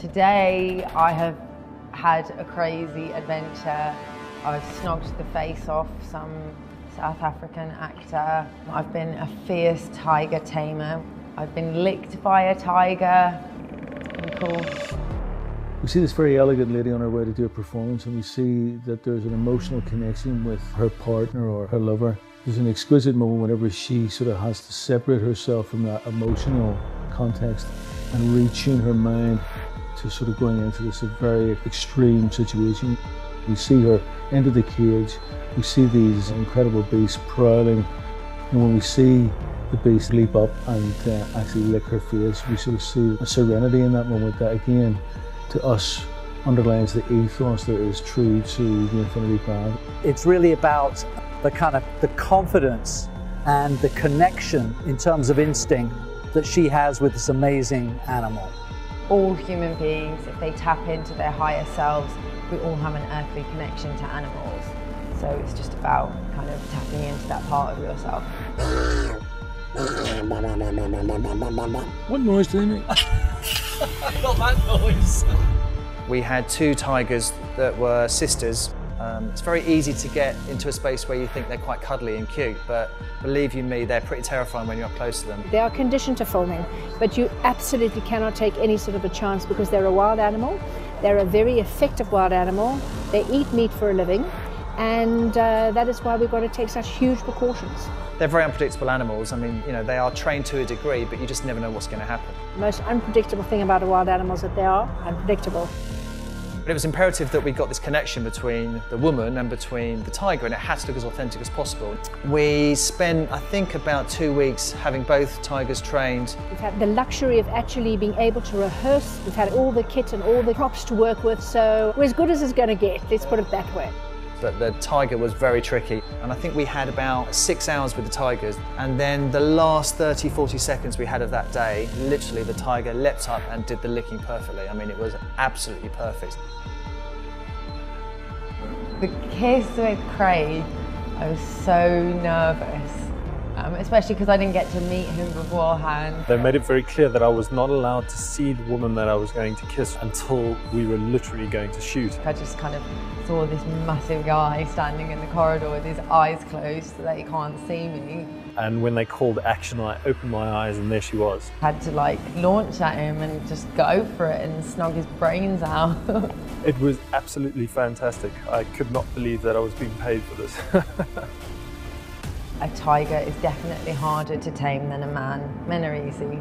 Today I have had a crazy adventure. I've snogged the face off some South African actor. I've been a fierce tiger tamer. I've been licked by a tiger. Pretty cool. We see this very elegant lady on her way to do a performance, and we see that there's an emotional connection with her partner or her lover. There's an exquisite moment whenever she sort of has to separate herself from that emotional context and retune her mind to sort of going into this very extreme situation. We see her enter the cage, we see these incredible beasts prowling, and when we see the beast leap up and actually lick her face, we sort of see a serenity in that moment that again, to us, underlines the ethos that is true to the Infiniti brand. It's really about the confidence and the connection in terms of instinct that she has with this amazing animal. All human beings, if they tap into their higher selves, we all have an earthly connection to animals. So it's just about kind of tapping into that part of yourself. What noise do they make? Not that noise. We had two tigers that were sisters. It's very easy to get into a space where you think they're quite cuddly and cute, but believe you me, they're pretty terrifying when you're up close to them. They are conditioned to filming, but you absolutely cannot take any sort of a chance because they're a wild animal. They're a very effective wild animal. They eat meat for a living, and that is why we've got to take such huge precautions. They're very unpredictable animals. I mean, you know, they are trained to a degree, but you just never know what's going to happen. The most unpredictable thing about a wild animal is that they are unpredictable. But it was imperative that we got this connection between the woman and between the tiger, and it had to look as authentic as possible. We spent, I think, about 2 weeks having both tigers trained. We've had the luxury of actually being able to rehearse. We've had all the kit and all the props to work with, so we're as good as it's going to get, let's put it that way. But the tiger was very tricky, and I think we had about 6 hours with the tigers, and then the last 30-40 seconds we had of that day, literally the tiger leapt up and did the licking perfectly. I mean, it was absolutely perfect. The kiss with Craig, I was so nervous, especially because I didn't get to meet him beforehand. They made it very clear that I was not allowed to see the woman that I was going to kiss until we were literally going to shoot. I just kind of saw this massive guy standing in the corridor with his eyes closed so that he can't see me. And when they called action, I opened my eyes and there she was. I had to like launch at him and just go for it and snog his brains out. It was absolutely fantastic. I could not believe that I was being paid for this. A tiger is definitely harder to tame than a man. Men are easy.